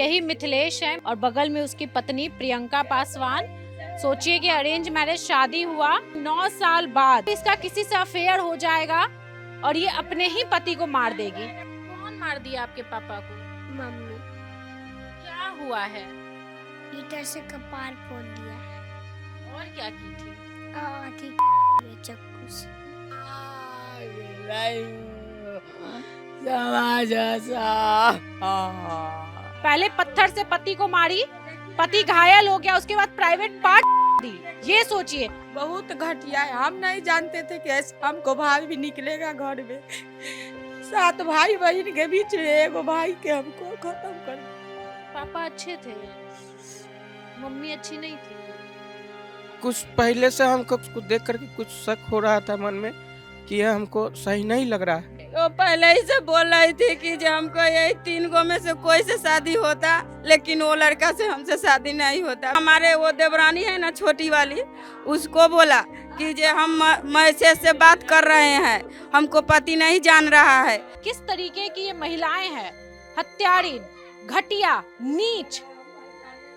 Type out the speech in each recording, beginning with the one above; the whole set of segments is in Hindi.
यही मिथिलेश है और बगल में उसकी पत्नी प्रियंका पासवान। सोचिए कि अरेंज मैरिज शादी हुआ, 9 साल बाद इसका किसी से अफेयर हो जाएगा और ये अपने ही पति को मार देगी। कौन मार दिया आपके पापा को? मम्मी क्या हुआ है? ईटर से कपार फोड़ दिया। और क्या की थी? ठीक चाकू से। पहले पत्थर से पति को मारी, पति घायल हो गया, उसके बाद प्राइवेट पार्ट दी। ये सोचिए, बहुत घटिया है। हम नहीं जानते थे कि ऐसे हमको भाई भी निकलेगा घर में। 7 भाई बहन के बीच में एगो भाई के हमको खत्म कर दिया। पापा अच्छे थे, मम्मी अच्छी नहीं थी। कुछ पहले से हमको कुछ देख करके कुछ शक हो रहा था मन में कि यह हमको सही नहीं लग रहा है। वो पहले ही से बोल रही थी कि जो हमको यही 3 गो में से कोई से शादी होता, लेकिन वो लड़का से हमसे शादी नहीं होता। हमारे वो देवरानी है ना छोटी वाली, उसको बोला कि जो हम मैसेज से बात कर रहे हैं, हमको पति नहीं जान रहा है। किस तरीके की ये महिलाएं हैं, हत्यारी, घटिया, नीच।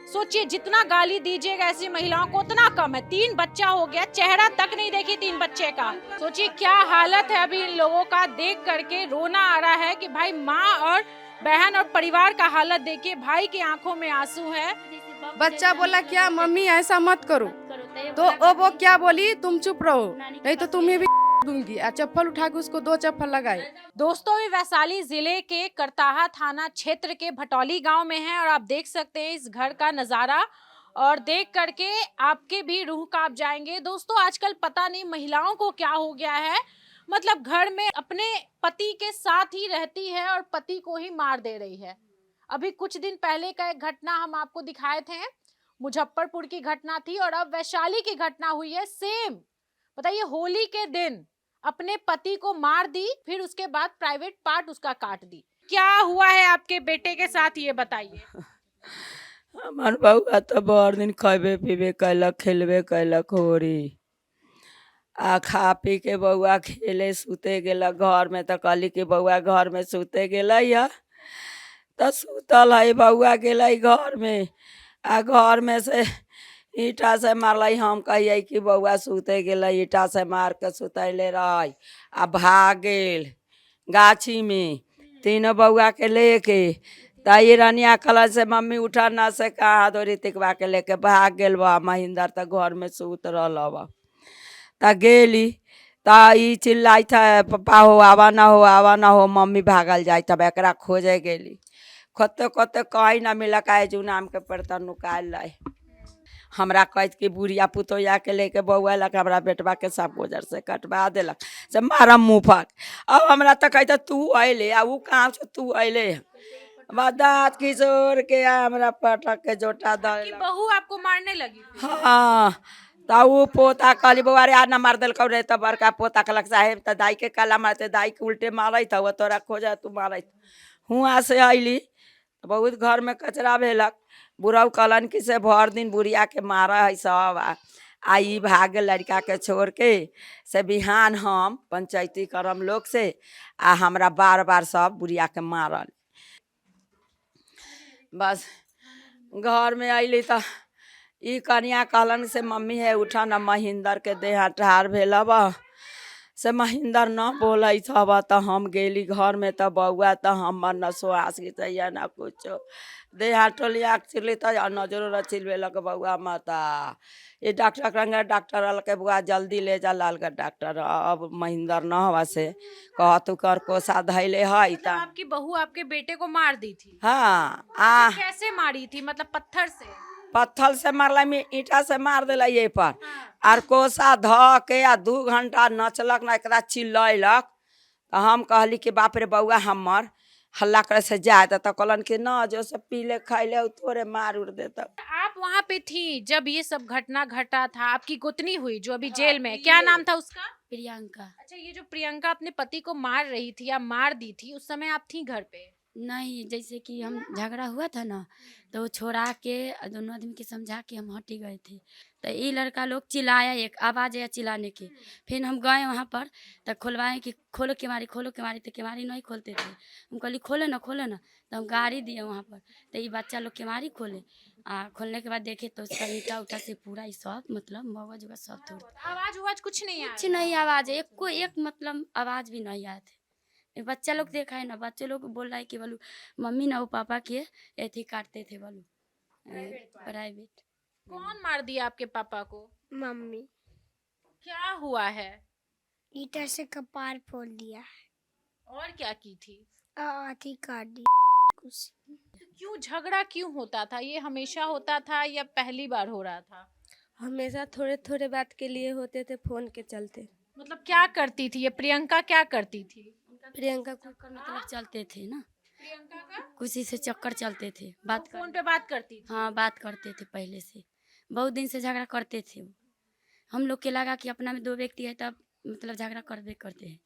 सोचिए जितना गाली दीजिएगा ऐसी महिलाओं को उतना कम है। 3 बच्चा हो गया, चेहरा तक नहीं देखी 3 बच्चे का। सोचिए क्या हालत है अभी इन लोगों का, देख करके रोना आ रहा है कि भाई माँ और बहन और परिवार का हालत देखिए। भाई की आंखों में आंसू है। बच्चा बोला क्या मम्मी ऐसा मत करो, तो वो क्या बोली, तुम चुप रहो नहीं तो तुम्हें भी दूंगी। चप्पल उठा के उसको 2 चप्पल लगाए। दोस्तों ये वैशाली जिले के करताहा थाना क्षेत्र के भटौली गांव में है और आप देख सकते हैं इस घर का नजारा और देख करके आपके भी रूह कांप जाएंगे। दोस्तों आजकल पता नहीं महिलाओं को क्या हो गया है, मतलब घर में अपने पति के साथ ही रहती है और पति को ही मार दे रही है। अभी कुछ दिन पहले का एक घटना हम आपको दिखाए थे, मुजफ्फरपुर की घटना थी और अब वैशाली की घटना हुई है सेम। बताइए होली के दिन अपने पति को मार दी, फिर उसके बाद प्राइवेट पार्ट उसका काट दी। क्या हुआ है आपके बेटे के साथ ये बताइए। हमार बउआ तो बड़ दिन खैबे पीबे कैलक, खेलबे कैलक होरी। आ खा पी के बउआ खेले सुते गेलक घर में, तो कहली कि बउआ घर में सुते गेलै है, तो सुतल है बउआ गेलै घर में, आ घर में से ईटा से मारल। हम कहिए कि बउआ सुते गेलै, ईटा से मार के सुतैले रह आ भाग गेल गाछी में 3 बउआ के लेके। तई रनिया कलर से मम्मी उठा ना से कहाँ दो ऋतिकवा के लेके भाग गेल बा। महेंद्र तो घर में सुत रहा बा, त गेली त ई चिल्लाई था पापा हो आवा ना हो, आवा ना हो। मम्मी भागल जाए तब एकरा खोजे गेली, खोते खोते कहीं ना मिला। का जू नाम के पड़ता नुकाल लाए। हमरा कहत कि बुढ़िया पुतोया के लेके बउआ लग हमरा बेटवा के सब गुजर से कटवा देलक से मारा मुँह फक। अब हमरा तो कहता तू अले, आ ऊ कहाँ से तू अले, दाँत किशोर के हमरा पटक के जोटा कि बहू आपको मारने लगी थी? हाँ, तो ऊ पोता कहली बउआ रे आ ना मार दिल रे। तो बड़का पोता कहलक साहेब तो दाई के काला मारते, दाई के उल्टे मारत वो तोरा खोजा तू मारत। हुआ से अली बहुत घर में कचरा भेलक। बुढ़ऊ कहलन कि से भर दिन बुढ़िया के मारा है सब, आ ई भाग लड़का के छोड़ के से बिहान हम पंचायती करम लोग से आ हमरा बार बार सब बुढ़िया के मारल। बस घर में अली तो ई कनिया कहलन से मम्मी है उठा न महेंद्र के देह ठार भेल बा। से महेंद्र न बोल था तो हम गेली घर में, तो बउआ तो हमर न सुहास गीतैया न कुछो देह टोलिया चिल्ली तो नजरो न चिलवेलक बउआ माता। ये डॉक्टर रंगे डॉक्टर अल के बुआ जल्दी ले जा लालगढ़ डॉक्टर। अब महेंद्र न हवा से कह तू कर कोसा धैले है। मतलब आपकी बहू आपके बेटे को मार दी थी? हाँ। अच्छा, कैसे मारी थी, मतलब पत्थर से? पत्थर से मारला में ईटा से मार दिला ये पर। आर कोसा ध के आ 2 घंटा नचलक ना, एकरा चिल्लैलक। तो हम कहली कि बाप रे बउआ हमर हल्ला करे से जाए, तो कहलन कि न जो सब पीले खाइले थोड़े मार उड़ देता। आप वहाँ पे थी जब ये सब घटना घटा था? आपकी गोतनी हुई जो अभी जेल में, क्या नाम था उसका? प्रियंका। अच्छा, ये जो प्रियंका अपने पति को मार रही थी या मार दी थी, उस समय आप थी घर पे? नहीं, जैसे कि हम झगड़ा हुआ था ना, तो वो छोड़ा के दोनों आदमी के समझा के हम हट ही गए थे। तो ये लड़का लोग चिल्लाया, एक आवाज़ आया चिल्लाने की। फिर हम गए वहाँ पर, तो खुलवाए कि खोलो केवाड़ी, खोलो केवाड़ी। तो केवाड़ी नहीं खोलते थे। हम कहली खोलो ना, खोलो ना। तो हम गाड़ी दिए वहाँ पर। तो ये बच्चा लोग केवाड़ी खोले। खोलने के बाद देखे तो उसका ईंटा उठा से पूरा ही सब मतलब मगज उगज सब तोड़ आवाज उवाज कुछ नहीं आया? कुछ नहीं आवाज़, एक कोई एक मतलब आवाज़ भी नहीं आया थे। ये बच्चा लोग देखा है ना, बच्चे लोग बोल रहा है कि बोलू मम्मी ना वो पापा के एथी काटते थे बोलू प्राइवेट। कौन मार दिया आपके पापा को? मम्मी क्या हुआ है? ईटर से कपार फोड़ दिया। और क्या की थी? आती काट दी कुछ। तो क्यों झगड़ा क्यों होता था? ये हमेशा होता था या पहली बार हो रहा था? हमेशा थोड़े थोड़े बात के लिए होते थे, फोन के चलते। मतलब क्या करती थी ये प्रियंका, क्या करती थी? प्रियंका को चक्कर मतलब चलते थे ना, प्रियंका का किसी से चक्कर चलते थे, बात कर फोन पे बात करती थी? हाँ बात करते थे पहले से, बहुत दिन से झगड़ा करते थे वो। हम लोग के लगा कि अपना में दो व्यक्ति है तब मतलब झगड़ा करते करते हैं।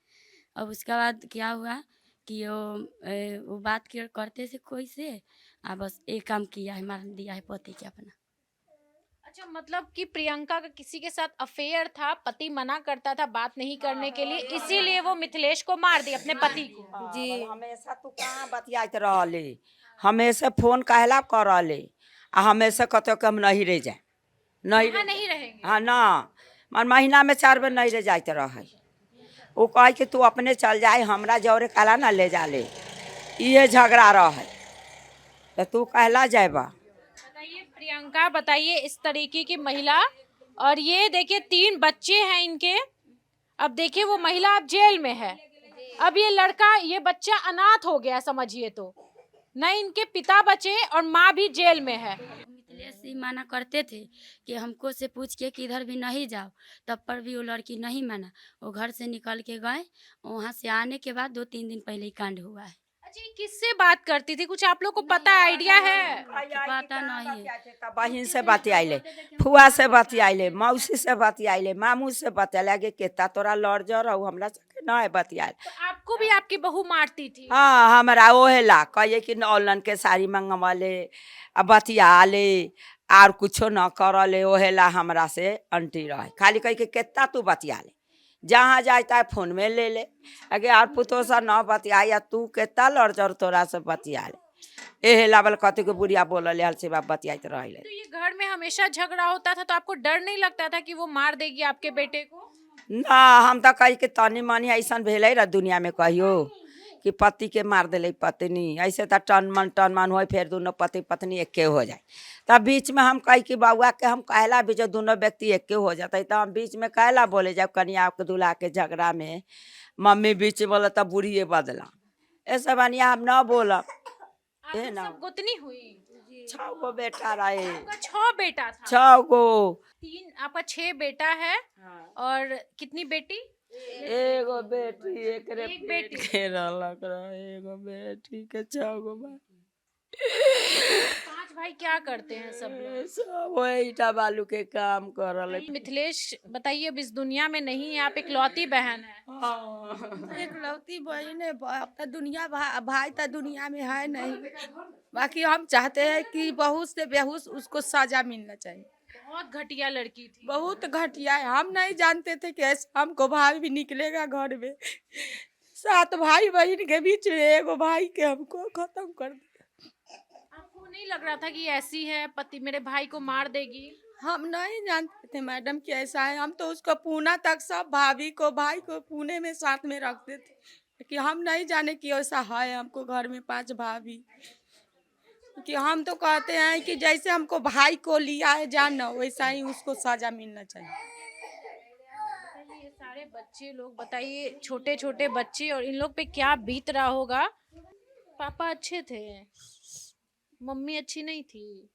अब उसके बाद क्या हुआ कि वो बात करते थे कोई से, बस एक काम किया है, मार दिया है पति के अपना। अच्छा, मतलब कि प्रियंका का किसी के साथ अफेयर था, पति मना करता था बात नहीं करने के लिए, इसीलिए वो मिथिलेश को मार दिया, अपने पति को। जी हमेशा तू कहाँ बतियात रहले, हमेशा फोन कहला करले आ हमेशा कहते कि हम नहीं रह जाए, नहीं कहाँ नहीं रहेंगे? हाँ ना, मन महीना में 4 बार नहीं रह जाते रहे। वो कहे कि तू अपने चल जाए, हमरा जौरे काला ना ले जा ले, ये झगड़ा रहे तो तू कहला जाएबा। बताइए प्रियंका, बताइए इस तरीके की महिला, और ये देखिए 3 बच्चे हैं इनके। अब देखिए वो महिला अब जेल में है, अब ये लड़का, ये बच्चा अनाथ हो गया समझिए। तो न इनके पिता बचे और माँ भी जेल में है। मिथिलेश ही माना करते थे कि हमको से पूछ के कि इधर भी नहीं जाओ, तब पर भी वो लड़की नहीं माना। वो घर से निकल के गए, वहाँ से आने के बाद 2-3 दिन पहले ही कांड हुआ है। अच्छा, ये किससे बात करती थी? कुछ आप लोग को पता आइडिया है? पता नहीं है। बहन से बतियाइले, फुआ से बतियाइले, मौसी से बतियाइले, मामू से बतियाले, आगे केता तोरा लड़ जर हमरा से ना है बतियाल। तो आपको भी आपकी बहू मारती थी? हाँ हमरा ओहे ला कहिए कि ऑनलाइन के साड़ी मंगवाले आ बतियाले और कुछो न करले, ओहे ला हमरा से अंटी रहे, खाली कह के केता तू बतियाले, जहाँ जाता है फोन में ले ले, अगे और पुतो से न बतिया तू केता लड़ जर तोरा से बतियाले, एहे लावल कथी के बुढ़िया बोलले हल से बाप बतियात रहे। तो ये घर में हमेशा झगड़ा होता था, तो आपको डर नहीं लगता था कि वो मार देगी आपके बेटे को? ना हम तो कही कि तनी मनी ऐसा भेले रह दुनिया में कहियो कि पति के मार दिले पत्नी, ऐसे तो टन मन हो फिर दोनों पति पत्नी एके हो जाए। तब बीच में हम कही कि बउआ के हम कहला भी जो दोनों व्यक्ति एके हो जाते, तो हम बीच में कहला बोले जब कनिया के दूल्हा के झगड़ा में मम्मी बीच में बोला तब बूढ़िए बदला, ऐसा बनिया हम न बोला। आपकी सब गोतनी हुई? 6 गो बेटा रहे। आपका 6 बेटा था? 6 गो। 3, आपका 6 बेटा है। और कितनी बेटी? एगो बेटी, एक बेटी। के रहलक रहे, एगो बेटी के 6 गो भाई। 5 भाई क्या करते हैं सब लोग? सब वही ईटा बालू के काम करल। मिथिलेश, बताइए अब इस दुनिया में नहीं है, आप इकलौती बहन है। इकलौती बहन है, अब तो दुनिया भाई तो दुनिया में है नहीं। बाकी हम चाहते हैं कि बहू से बेहूस उसको सजा मिलना चाहिए। बहुत घटिया लड़की थी। बहुत घटिया है, हम नहीं जानते थे कि ऐसा हमको भाई भी निकलेगा घर में। 7 भाई बहन के बीच में एगो भाई के हमको खत्म कर दिया। आपको नहीं लग रहा था कि ऐसी है, पति मेरे भाई को मार देगी? हम नहीं जानते थे मैडम कि ऐसा है। हम तो उसको पूना तक सब भाभी को भाई को पुणे में साथ में रखते थे कि हम नहीं जाने कि ऐसा है। हमको घर में 5 भाभी कि हम तो कहते हैं कि जैसे हमको भाई को लिया है जान ना, वैसा ही उसको सजा मिलना चाहिए। ये सारे बच्चे लोग, बताइए छोटे छोटे बच्चे, और इन लोग पे क्या बीत रहा होगा। पापा अच्छे थे, मम्मी अच्छी नहीं थी।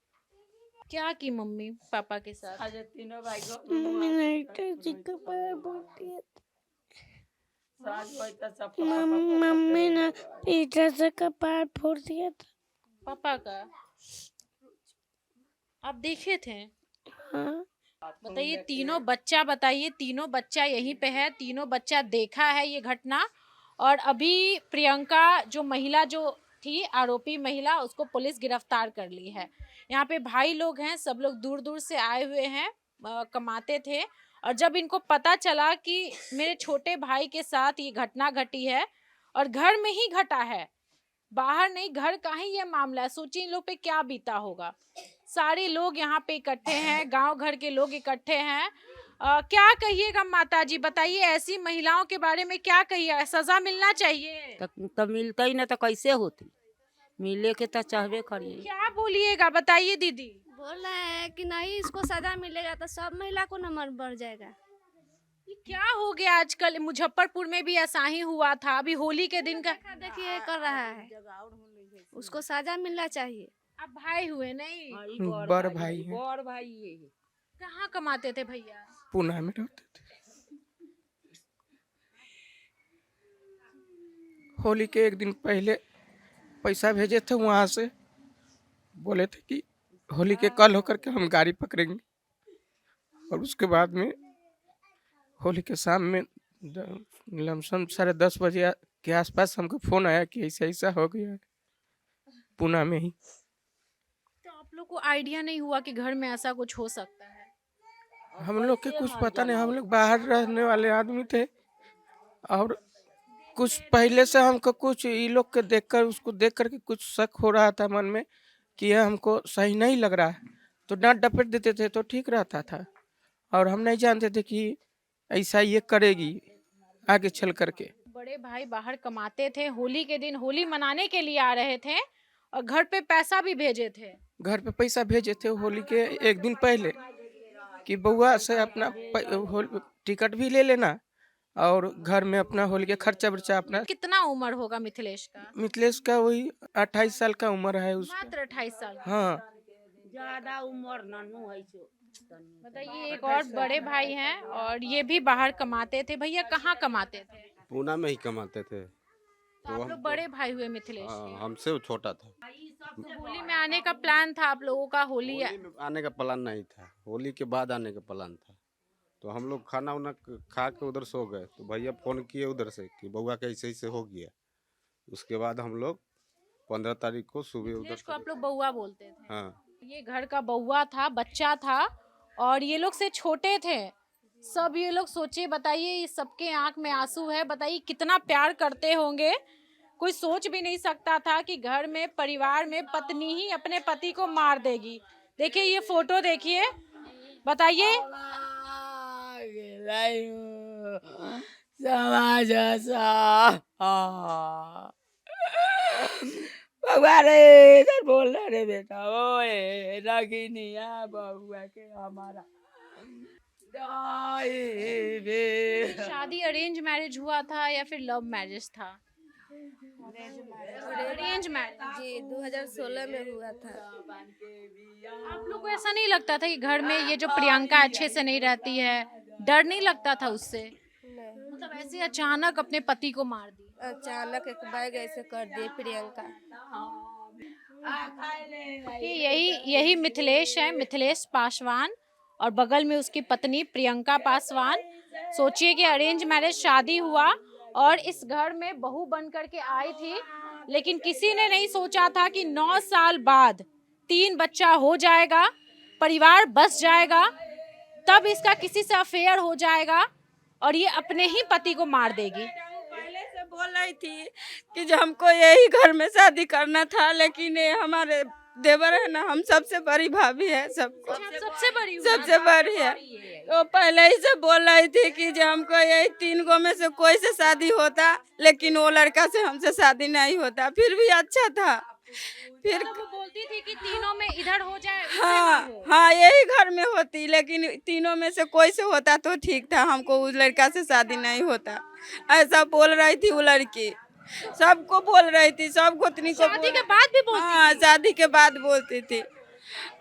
क्या की मम्मी पापा के साथ? आज तीनों भाई को मम्मी ने ईटर से कपार फोड़ दिया था। पापा का आप देखे थे? हाँ। बताइए तीनों बच्चा, बताइए तीनों बच्चा यहीं पे है, तीनों बच्चा देखा है ये घटना। और अभी प्रियंका जो महिला जो थी आरोपी महिला, उसको पुलिस गिरफ्तार कर ली है। यहाँ पे भाई लोग हैं, सब लोग दूर दूर से आए हुए हैं, कमाते थे। और जब इनको पता चला कि मेरे छोटे भाई के साथ ये घटना घटी है और घर में ही घटा है, बाहर नहीं, घर का ही ये मामला है, सोचिए इन लोग पे क्या बीता होगा। सारे लोग यहाँ पे इकट्ठे हैं, गांव घर के लोग इकट्ठे हैं। क्या कहिएगा माता जी, बताइए ऐसी महिलाओं के बारे में क्या कहिए, सजा मिलना चाहिए? तब मिलता ही ना तो कैसे होती, मिले के तो चाहबे करिए। क्या बोलिएगा, बताइए दीदी। बोल रहा है कि नहीं इसको सजा मिलेगा तो सब महिला को नंबर बढ़ जाएगा। ये क्या हो गया आजकल? मुजफ्फरपुर में भी ऐसा ही हुआ था, अभी होली के दिन का देखिए कर रहा है, उसको सजा मिलना चाहिए। अब भाई हुए नहीं, बड़ भाई है। बड़ भाई ये है। कहाँ कमाते थे भैया? पूना में रहते थे। होली के एक दिन पहले पैसा भेजे थे वहाँ से, बोले थे कि होली के कल होकर के हम गाड़ी पकड़ेंगे। और उसके बाद में होली के शाम में लमसम 10:30 बजे के आसपास हमको फोन आया कि ऐसा ऐसा हो गया है पूना में ही। तो आप लोग को आइडिया नहीं हुआ कि घर में ऐसा कुछ हो सकता है? हम लोग के कुछ पता नहीं, हम लोग बाहर रहने वाले आदमी थे और कुछ पहले से हमको कुछ ये लोग के देखकर, उसको देख करके कुछ शक हो रहा था मन में कि यह हमको सही नहीं लग रहा है, तो डांट डपट देते थे तो ठीक रहता था। और हम नहीं जानते थे कि ऐसा ये करेगी आगे चल करके। बड़े भाई बाहर कमाते थे, होली के दिन होली मनाने के लिए आ रहे थे और घर पे पैसा भी भेजे थे। घर पे पैसा भेजे थे होली के एक दिन पहले कि बउआ से अपना टिकट भी ले लेना और घर में अपना होली के खर्चा वर्चा अपना। कितना उम्र होगा मिथिलेश का? मिथिलेश का वही 28 साल का उम्र है उसका। मात्र 28 साल। हाँ, ज्यादा उम्र नानू है सो। बताइए, एक और बड़े भाई हैं और ये भी बाहर कमाते थे। भैया कहाँ कमाते थे? पूना में ही कमाते थे। तो आप लोग बड़े भाई हुए मिथिलेश के। हमसे वो छोटा था। तो होली में आने का प्लान था आप लोगों का? होली होली में आने का प्लान नहीं था, होली के बाद आने का प्लान था। तो हम लोग खाना उना खा के उधर सो गए, तो भैया फोन किए उधर से कि बउआ के ऐसे ऐसे हो गया। उसके बाद हम लोग 15 तारीख को सुबह उधर मिथिलेश को आप लोग बउआ बोलते थे? हाँ, ये घर का बउआ था, बच्चा था और ये लोग से छोटे थे सब। ये लोग सोचिए, बताइए, ये सबके आंख में आंसू है। बताइए कितना प्यार करते होंगे। कोई सोच भी नहीं सकता था कि घर में, परिवार में पत्नी ही अपने पति को मार देगी। देखिए ये फोटो देखिए, बताइए। बउआ रे इधर बोल रहा रे बेटा, ओए रगिनिया बउआ के हमारा शादी अरेंज मैरिज हुआ था या फिर लव मैरिज था? अरेंज मैरिज जी 2016 में हुआ था। आप लोग को ऐसा नहीं लगता था कि घर में ये जो प्रियंका अच्छे से नहीं रहती है, डर नहीं लगता था उससे? मतलब ऐसे अचानक अपने पति को मार दी? अचानक एक बैग ऐसे कर दिए प्रियंका। यही मिथिलेश है, मिथिलेश पासवान, और बगल में उसकी पत्नी प्रियंका पासवान। सोचिए कि अरेंज मैरिज शादी हुआ और इस घर में बहू बन करके आई थी, लेकिन किसी ने नहीं सोचा था कि 9 साल बाद 3 बच्चा हो जाएगा, परिवार बस जाएगा, तब इसका किसी से अफेयर हो जाएगा और ये अपने ही पति को मार देगी। पहले से बोल रही थी कि जो हमको यही घर में शादी करना था, लेकिन ये हमारे देवर है ना, हम सबसे बड़ी भाभी है सबको, सबसे बड़ी सबसे बड़ी है। तो पहले ही से बोल रही थी कि जो हमको यही 3 गो में से कोई से शादी होता, लेकिन वो लड़का से हमसे शादी नहीं होता। फिर भी अच्छा था। फिर वो बोलती थी कि तीनों में इधर हो जाए, हाँ हाँ यही घर में होती, लेकिन तीनों में से कोई से होता तो ठीक था, हमको उस लड़का से शादी नहीं होता, ऐसा बोल रही थी वो लड़की। सबको बोल रही थी, सब गोतनी को। शादी के बाद भी बोलती? हाँ, शादी के बाद बोलती थी।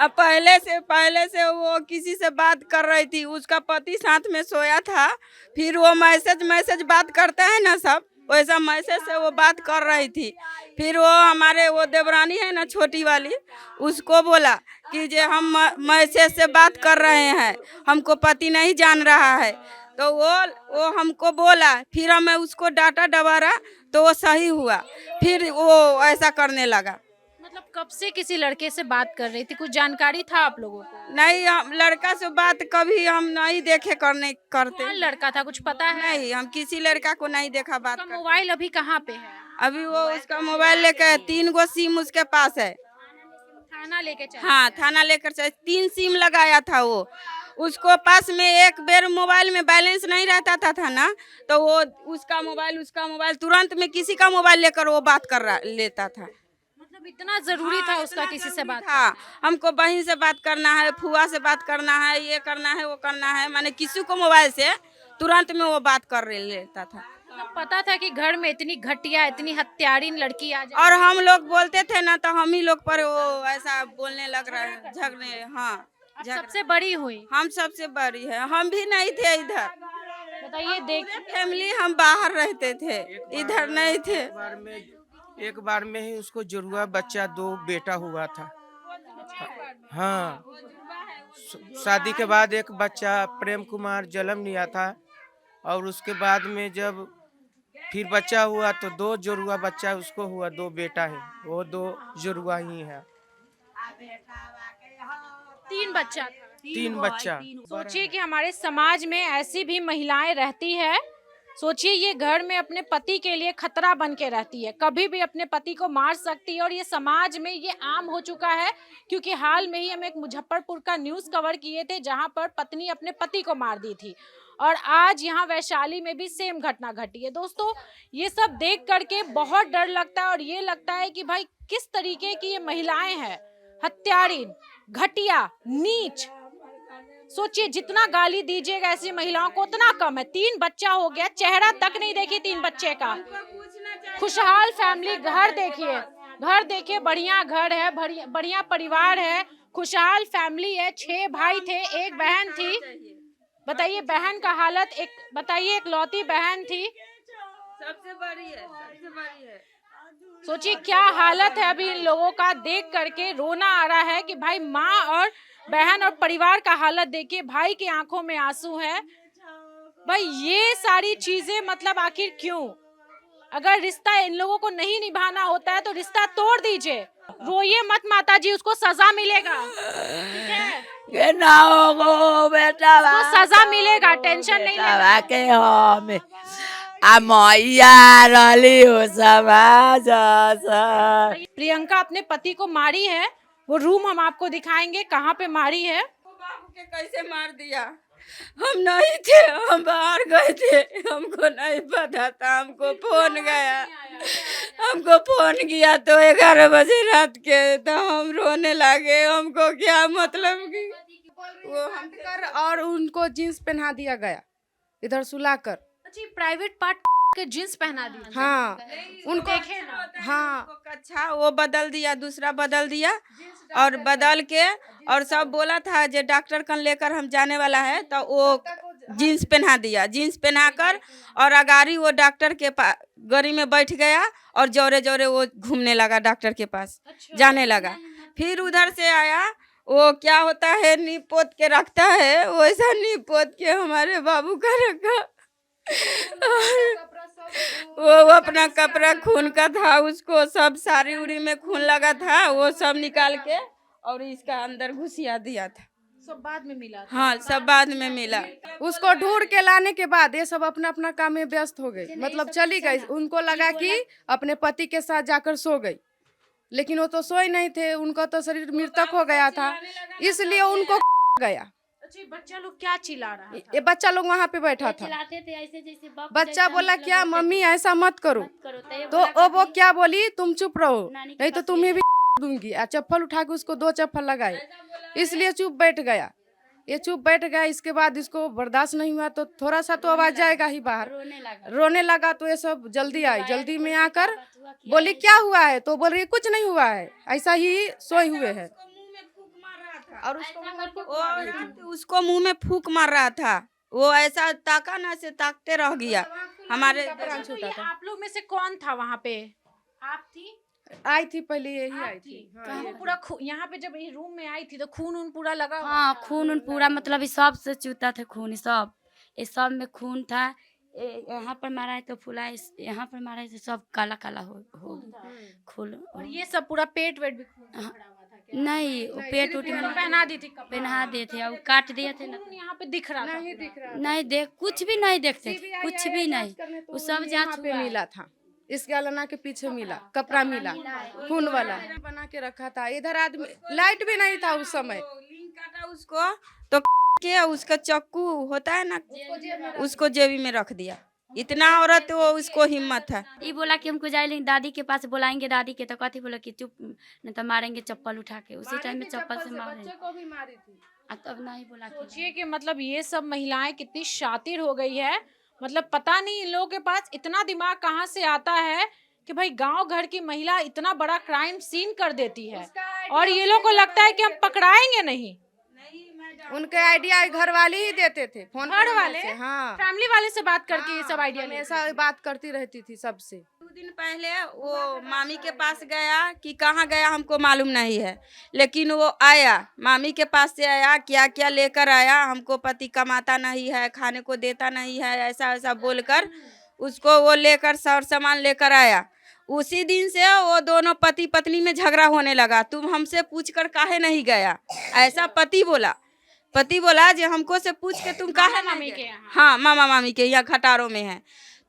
अब पहले से वो किसी से बात कर रही थी, उसका पति साथ में सोया था, फिर वो मैसेज बात करता है ना सब, वैसा मैसेज से वो बात कर रही थी। फिर वो हमारे वो देवरानी है ना छोटी वाली, उसको बोला कि जे हम मैसेज से बात कर रहे हैं, हमको पति नहीं जान रहा है। तो वो हमको बोला, फिर मैं उसको डांटा दोबारा तो वो सही हुआ, फिर वो ऐसा करने लगा। मतलब कब से किसी लड़के से बात कर रही थी, कुछ जानकारी था आप लोगों को? नहीं, हम लड़का से बात कभी हम नहीं देखे करते। कौन लड़का था, कुछ पता है? नहीं, हम किसी लड़का को नहीं देखा बात उसका करते। मोबाइल अभी कहाँ पे है? अभी वो उसका मोबाइल लेकर 3 गो सिम उसके पास है। थाना लेके चले हाँ, थाना लेकर चले, 3 सिम लगाया था वो। उसको पास में एक बेर मोबाइल में बैलेंस नहीं रहता था ना, तो वो उसका मोबाइल तुरंत में किसी का मोबाइल लेकर वो बात लेता था। मतलब इतना जरूरी था उसका किसी से बात हाँ, हमको बहन से बात करना है, फुआ से बात करना है, ये करना है, वो करना है, माने किसी को मोबाइल से तुरंत में वो बात कर लेता था। मतलब पता था कि घर में इतनी घटिया, इतनी हत्यारी लड़की आ जाए? और हम लोग बोलते थे ना, तो हम ही लोग पर वो ऐसा बोलने लग रहा है, झगड़े। हाँ, आप सबसे बड़ी हुई? हम सबसे बड़ी है, हम भी नहीं थे इधर। बताइए, देख फैमिली हम बाहर रहते थे, इधर नहीं थे। एक बार में ही उसको जुड़वा बच्चा 2 बेटा हुआ था। हाँ, शादी के बाद एक बच्चा प्रेम कुमार जन्म लिया था, और उसके बाद में जब फिर बच्चा हुआ तो 2 जुड़वा बच्चा उसको हुआ, 2 बेटा है, वो 2 जुड़वा ही है। 3 बच्चा था? 3 बच्चा। सोचिए कि हमारे समाज में ऐसी भी महिलाएं रहती है। सोचिए, ये घर में अपने पति के लिए खतरा बन के रहती है, कभी भी अपने पति को मार सकती है, और ये समाज में ये आम हो चुका है। क्योंकि हाल में ही हम एक मुजफ्फरपुर का न्यूज़ कवर किए थे, जहां पर पत्नी अपने पति को मार दी थी, और आज यहाँ वैशाली में भी सेम घटना घटी है। दोस्तों, ये सब देख करके बहुत डर लगता है, और ये लगता है कि भाई किस तरीके की ये महिलाएं हैं, हत्यारीन, घटिया, नीच। सोचिए, जितना गाली दीजिएगा ऐसी महिलाओं को उतना कम है। 3 बच्चा हो गया, चेहरा तक नहीं देखी 3 बच्चे का। खुशहाल फैमिली, घर देखिए, बढ़िया घर है, बढ़िया परिवार है, खुशहाल फैमिली है। 6 भाई थे, 1 बहन थी। बताइए बहन का हालत, बताइए, इकलौती बहन थी, सबसे बड़ी है। सोचिए क्या हालत है अभी इन लोगों का। देख करके रोना आ रहा है कि भाई माँ और बहन और परिवार का हालत देखिए, भाई की आंखों में आंसू है। भाई ये सारी चीजें मतलब आखिर क्यों? अगर रिश्ता इन लोगों को नहीं निभाना होता है तो रिश्ता तोड़ दीजिए। रोइए मत माता जी, उसको सजा मिलेगा, ठीक है? ना हो बेटा, उसको सजा मिलेगा, टेंशन नहीं लेना। के हम मैया रली हो समाज। प्रियंका अपने पति को मारी है, वो रूम हम आपको दिखाएंगे कहाँ पे मारी है। बाबू के कैसे मार दिया? हम नहीं थे, हम बाहर गए थे, हमको नहीं पता था। हमको फोन किया तो 11 बजे रात के, तो हम रोने लगे। हमको क्या मतलब कि वो हम कर, और उनको जींस पहना दिया गया इधर सुलाकर। अच्छा, प्राइवेट पार्ट के जींस पहना दी? हाँ, उनको देखे ना। हाँ, कच्छा वो बदल दिया, दूसरा बदल दिया, और बदल के और सब बोला था जो डॉक्टर कन लेकर हम जाने वाला है, तो वो जीन्स पहना दिया। जीन्स पहनाकर और अगारी वो डॉक्टर के गाड़ी में बैठ गया, और जोरे जोरे वो घूमने लगा डॉक्टर के पास। जाने लगा। फिर उधर से आया, वो क्या होता है नींव पोत के रखता है, वैसा नींव पोत के हमारे बाबू का रखा। वो अपना कपड़ा खून का था, उसको सब साड़ी उड़ी में खून लगा था, वो सब निकाल के और इसका अंदर घुसिया दिया था। सब बाद में मिला? हाँ, सब बाद में मिला। उसको ढूंढ के लाने के बाद ये सब अपना अपना काम में व्यस्त हो गई, मतलब चली गई। उनको लगा कि अपने पति के साथ जाकर सो गई, लेकिन वो तो सोए नहीं थे, उनका तो शरीर मृतक हो गया था, इसलिए उनको गया। अच्छा, बच्चा लोग क्या चिल्ला रहा था? ये बच्चा लोग वहाँ पे बैठा था। बच्चा बोला क्या मम्मी ऐसा मत करो, तो वो क्या बोली, तुम चुप रहो नहीं तो तुम्हें भी दूंगी। चप्पल उठा के उसको 2 चप्पल लगाए, इसलिए चुप बैठ गया। ये चुप बैठ गया। इसके बाद इसको बर्दाश्त नहीं हुआ, तो थोड़ा सा तो आवाज जाएगा ही बाहर। रोने लगा तो ये सब जल्दी आई। जल्दी में आकर बोली क्या हुआ है, तो बोल रही कुछ नहीं हुआ है, ऐसा ही सोए हुए है। और उसको मुंह में फूंक मार रहा था। वो ऐसा ताका ना से ताकते रह गया। हमारे आप लोग में से कौन था वहाँ पे? आप थी? आई थी पहले, यही आई थी। हाँ, पूरा यहाँ पे जब ये रूम में आई थी तो खून पूरा लगा? हाँ, खून पूरा, मतलब सब से चूता थे खून सब। ये सब में खून था। यहाँ पर मारा है तो फुला है, यहाँ पर मारा है तो सब काला काला हो गया खून। और ये सब पूरा पेट वेट भी खून से हाँ। भरा हुआ था क्या? नहीं वो पेट उठ तो पहना दी थी कपड़ा? पहना दिए थे और काट दिए थे ना। खून यहाँ पे दिख रहा था नहीं पूरा। दिख रहा नहीं देख, कुछ भी नहीं देखते थे, CBI कुछ आया भी जांच नहीं। करने तो वो सब यहाँ जांच पे हुआ है। मिला था, इस गलना के पीछे मिला, कपड़ा मिला खून वाला बना के रखा था। इधर आदमी लाइट भी नहीं था उस समय। लिंक काटा उसको तो के उसका चाकू होता है ना, उसको जेबी में रख दिया। इतना औरत वो उसको हिम्मत है। ये बोला कि हमको जाए, लेकिन दादी के पास बुलाएंगे दादी के, तो कथी बोला कि चुप नहीं तो मारेंगे चप्पल उठा के। उसी टाइम में चप्पल से मारे। बच्चे को भी मारी थी। तब नहीं बोला कि सोचिए कि मतलब ये सब महिलाएं कितनी शातिर हो गई है। मतलब पता नहीं इन लोगों के पास इतना दिमाग कहाँ से आता है कि भाई गांव घर की महिला इतना बड़ा क्राइम सीन कर देती है और ये लोग को लगता है कि हम पकड़ाएंगे नहीं। उनके आइडिया घर वाले ही देते थे, फोन घर पे वाले? हाँ फैमिली वाले से बात करके ये सब आइडिया हमेशा बात करती रहती थी सबसे। 2 दिन पहले वो मामी के पास गया कि कहाँ गया हमको मालूम नहीं है, लेकिन वो आया, मामी के पास से आया, क्या क्या लेकर आया, हमको पति कमाता नहीं है, खाने को देता नहीं है, ऐसा ऐसा बोलकर उसको वो लेकर सार सामान लेकर आया। उसी दिन से वो दोनों पति पत्नी में झगड़ा होने लगा। तुम हमसे पूछकर काहे नहीं गया, ऐसा पति बोला जे हमको से पूछ के तुम काहे मामी नहीं के गए? यहाँ? हाँ मामा मामी के यहाँ खटारों में है,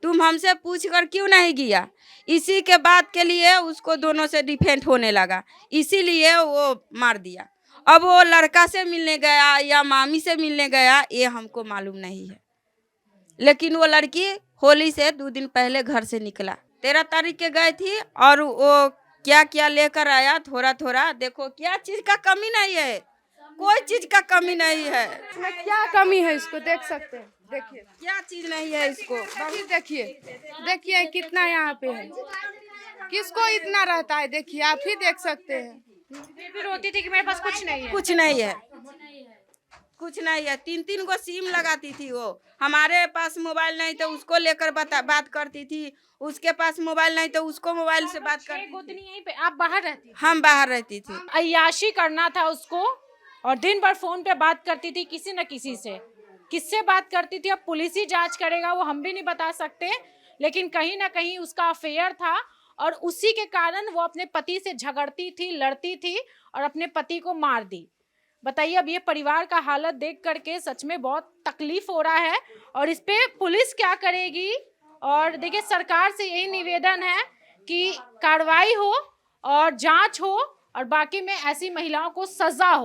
तुम हमसे पूछ कर क्यों नहीं गया। इसी के बात के लिए उसको दोनों से डिफेंड होने लगा, इसीलिए वो मार दिया। अब वो लड़का से मिलने गया या मामी से मिलने गया ये हमको मालूम नहीं है, लेकिन वो लड़की होली से 2 दिन पहले घर से निकला, 13 तारीख के गई थी और वो क्या क्या लेकर आया थोड़ा थोड़ा। देखो क्या चीज का कमी नहीं है, कोई चीज का कमी नहीं है। इसमें क्या कमी है इसको देख सकते हैं, देखिए क्या चीज नहीं है इसको। बहुत देखिए कितना यहाँ पे है, किसको इतना रहता है देखिए, आप ही देख सकते हैं। फिर भी रोती थी कि मेरे पास कुछ नहीं है। कुछ नहीं है, कुछ नहीं है। 3 गो सिम लगाती थी वो, हमारे पास मोबाइल नहीं तो उसको लेकर बात करती थी, उसके पास मोबाइल नहीं तो उसको मोबाइल से बात करती थी। गोतनी यहीं पे, आप बाहर रहती थी? हम बाहर रहती थी। अय्याशी करना था उसको और दिन भर फोन पे बात करती थी किसी न किसी से। किससे बात करती थी अब पुलिस ही जांच करेगा, वो हम भी नहीं बता सकते, लेकिन कहीं ना कहीं उसका अफेयर था और उसी के कारण वो अपने पति से झगड़ती थी, लड़ती थी और अपने पति को मार दी। बताइए, अब ये परिवार का हालत देख करके सच में बहुत तकलीफ हो रहा है और इस पे पुलिस क्या करेगी। और देखिए, सरकार से यही निवेदन है कि कार्रवाई हो और जांच हो और बाकी में ऐसी महिलाओं को सजा हो।